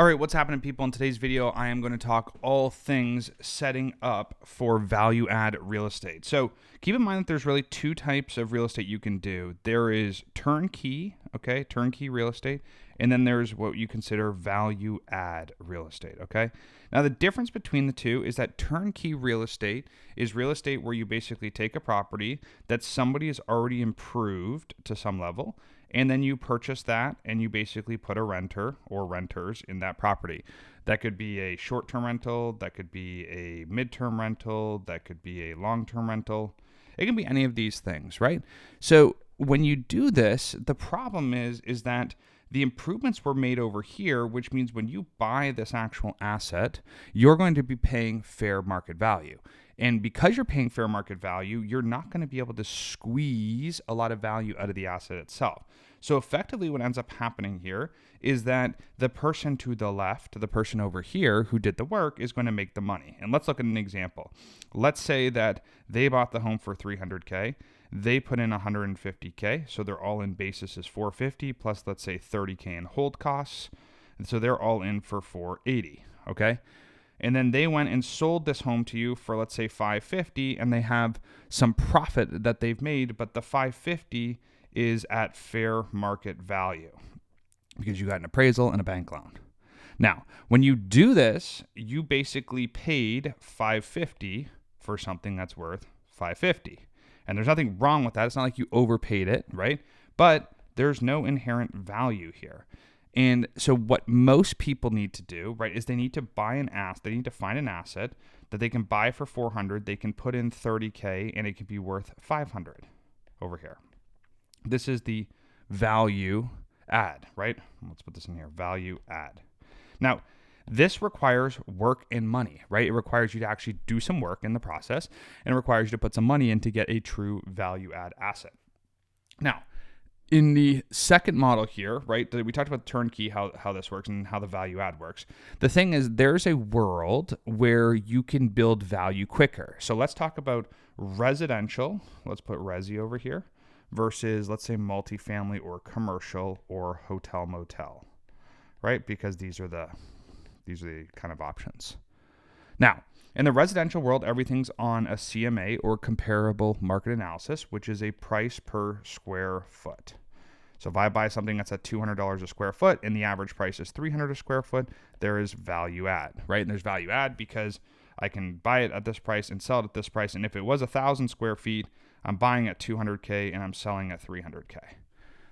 All right, what's happening, people? In today's video, I am going to talk all things setting up for value add real estate. So keep in mind that there's really two types of real estate you can do. There is turnkey, okay, turnkey real estate, and then there's what you consider value add real estate, okay? Now, the difference between the two is that turnkey real estate is real estate where you basically take a property that somebody has already improved to some level, and then you purchase that and you basically put a renter or renters in that property. That could be a short-term rental, that could be a mid-term rental, that could be a long-term rental. It can be any of these things, right? So when you do this, the problem is that the improvements were made over here, which means when you buy this actual asset, you're going to be paying fair market value. And because you're paying fair market value, you're not going to be able to squeeze a lot of value out of the asset itself. So effectively what ends up happening here is that the person to the left, the person over here who did the work, is going to make the money. And let's look at an example. Let's say that they bought the home for $300K. They put in $150K. So their all-in basis is $450 plus, let's say, $30K in hold costs. And so they're all in for $480, okay? And then they went and sold this home to you for, let's say, $550, and they have some profit that they've made, but the $550 is at fair market value because you got an appraisal and a bank loan. Now, when you do this, you basically paid $550 for something that's worth $550. And there's nothing wrong with that. It's not like you overpaid it, right? But there's no inherent value here. And so what most people need to do, right, is they need to buy an asset. They need to find an asset that they can buy for $400. They can put in $30K and it can be worth $500 over here. This is the value add, right? Let's put this in here, value add. Now, this requires work and money, right? It requires you to actually do some work in the process, and it requires you to put some money in to get a true value add asset. Now, in the second model here, right, we talked about turnkey, how this works and how the value add works. The thing is, there's a world where you can build value quicker. So let's talk about residential. Let's put resi over here versus, let's say, multifamily or commercial or hotel motel, right? Because these are the kind of options. Now, in the residential world, everything's on a CMA or comparable market analysis, which is a price per square foot. So if I buy something that's at $200 a square foot and the average price is $300 a square foot, there is value add, right? And there's value add because I can buy it at this price and sell it at this price. And if it was 1,000 square feet, I'm buying at $200K and I'm selling at $300K.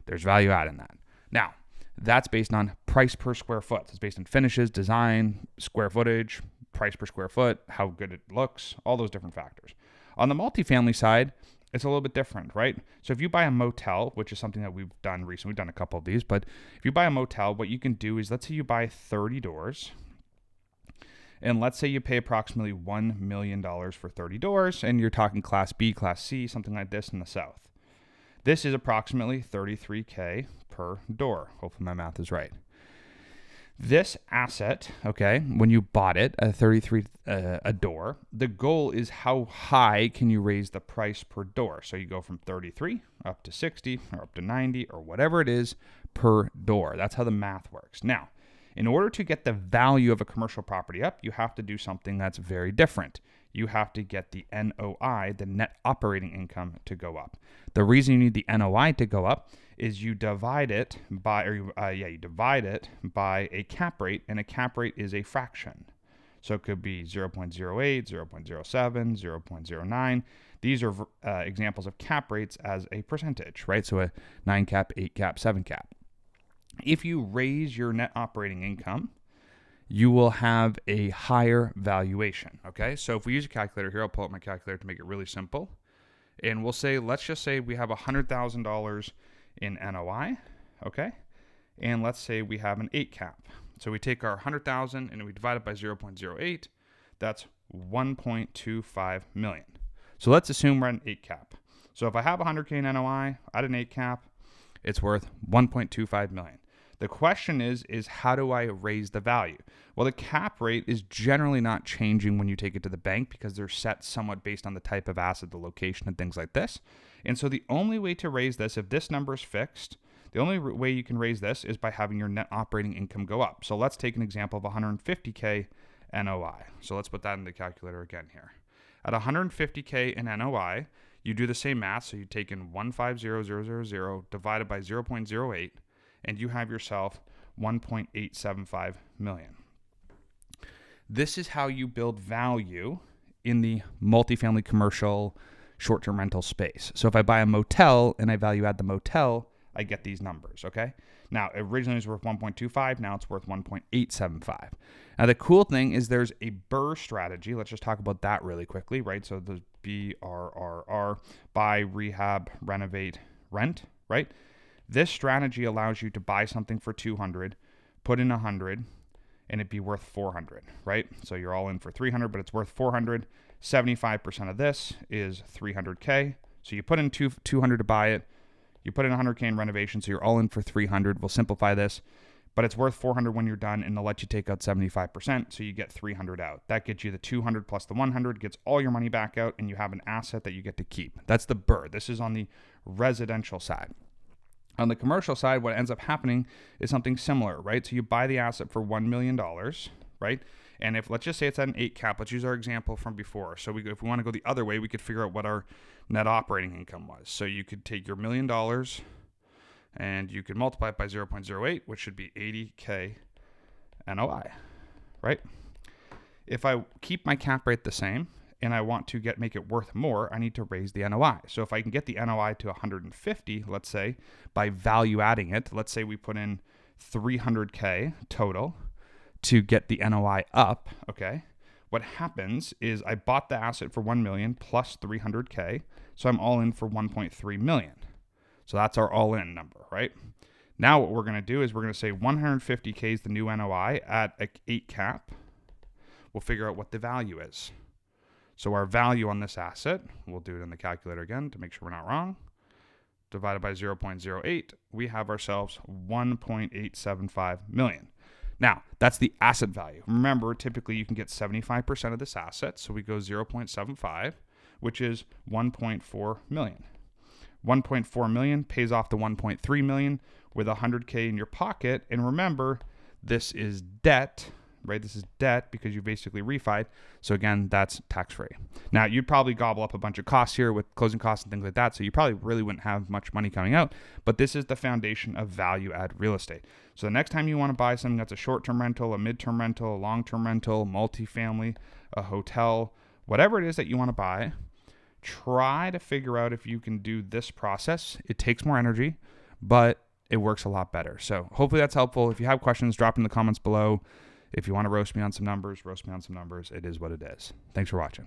There's value add in that. Now, that's based on price per square foot. It's based on finishes, design, square footage, price per square foot, how good it looks, all those different factors. On the multifamily side, it's a little bit different, right? So if you buy a motel, which is something that we've done recently, we've done a couple of these, but if you buy a motel, what you can do is, let's say you buy 30 doors, and let's say you pay approximately $1 million for 30 doors, and you're talking Class B, Class C, something like this in the South. This is approximately $33K per door. Hopefully my math is right. This asset, okay, when you bought it at $33 a door, the goal is how high can you raise the price per door. So you go from 33 up to 60 or up to 90 or whatever it is per door. That's how the math works. Now, in order to get the value of a commercial property up, you have to do something that's very different. You have to get the NOI, the net operating income, to go up. The reason you need the NOI to go up is you divide it by, you divide it by a cap rate, and a cap rate is a fraction. So it could be 0.08, 0.07, 0.09. These are examples of cap rates as a percentage, right? So a 9 cap, 8 cap, 7 cap. If you raise your net operating income, you will have a higher valuation, okay? So if we use a calculator here, I'll pull up my calculator to make it really simple. And we'll say, let's just say we have $100,000 in NOI, okay? And let's say we have an 8 cap. So we take our 100,000 and we divide it by 0.08. That's 1.25 million. So let's assume we're at an 8 cap. So if I have 100K in NOI at an 8 cap, it's worth 1.25 million. The question is how do I raise the value? Well, the cap rate is generally not changing when you take it to the bank because they're set somewhat based on the type of asset, the location, and things like this. And so the only way to raise this, if this number is fixed, The only way you can raise this is by having your net operating income go up. So let's take an example of 150K NOI. So let's put that in the calculator again here. At 150K in NOI, you do the same math. So you take in 150,000 divided by 0.08, and you have yourself 1.875 million. This is how you build value in the multifamily commercial short-term rental space. So if I buy a motel and I value add the motel, I get these numbers, okay? Now, originally it was worth 1.25, now it's worth 1.875. Now, the cool thing is there's a BRRRR strategy. Let's just talk about that really quickly, right? So the BRRR, buy, rehab, renovate, rent, right? This strategy allows you to buy something for 200, put in 100, and it'd be worth 400, right? So you're all in for 300, but it's worth 400. 75% of this is 300K. So you put in 200 to buy it. You put in 100K in renovation, so you're all in for 300. We'll simplify this, but it's worth 400 when you're done, and they'll let you take out 75%, so you get 300 out. That gets you the 200 plus the 100, gets all your money back out, and you have an asset that you get to keep. That's the BRRRR. This is on the residential side. On the commercial side, what ends up happening is something similar, right? So you buy the asset for $1 million, right? And if, let's just say it's at an 8 cap, let's use our example from before. So if we want to go the other way, we could figure out what our net operating income was. So you could take your $1 million and you could multiply it by 0.08, which should be 80K NOI, right? If I keep my cap rate the same and I want to make it worth more, I need to raise the NOI. So if I can get the NOI to 150, let's say, by value adding it, let's say we put in 300K total to get the NOI up, okay? What happens is I bought the asset for 1 million plus 300K, so I'm all in for 1.3 million. So that's our all-in number, right? Now what we're gonna do is we're gonna say 150K is the new NOI at an 8 cap. We'll figure out what the value is. So our value on this asset, we'll do it in the calculator again to make sure we're not wrong, divided by 0.08, we have ourselves 1.875 million. Now, that's the asset value. Remember, typically you can get 75% of this asset, so we go 0.75, which is 1.4 million. 1.4 million pays off the 1.3 million with 100K in your pocket, and remember, this is debt, right? This is debt because you basically refied. So again, that's tax-free. Now, you'd probably gobble up a bunch of costs here with closing costs and things like that. So you probably really wouldn't have much money coming out, but this is the foundation of value add real estate. So the next time you want to buy something that's a short-term rental, a mid-term rental, a long-term rental, multifamily, a hotel, whatever it is that you want to buy, try to figure out if you can do this process. It takes more energy, but it works a lot better. So hopefully that's helpful. If you have questions, drop in the comments below. If you want to roast me on some numbers, roast me on some numbers. It is what it is. Thanks for watching.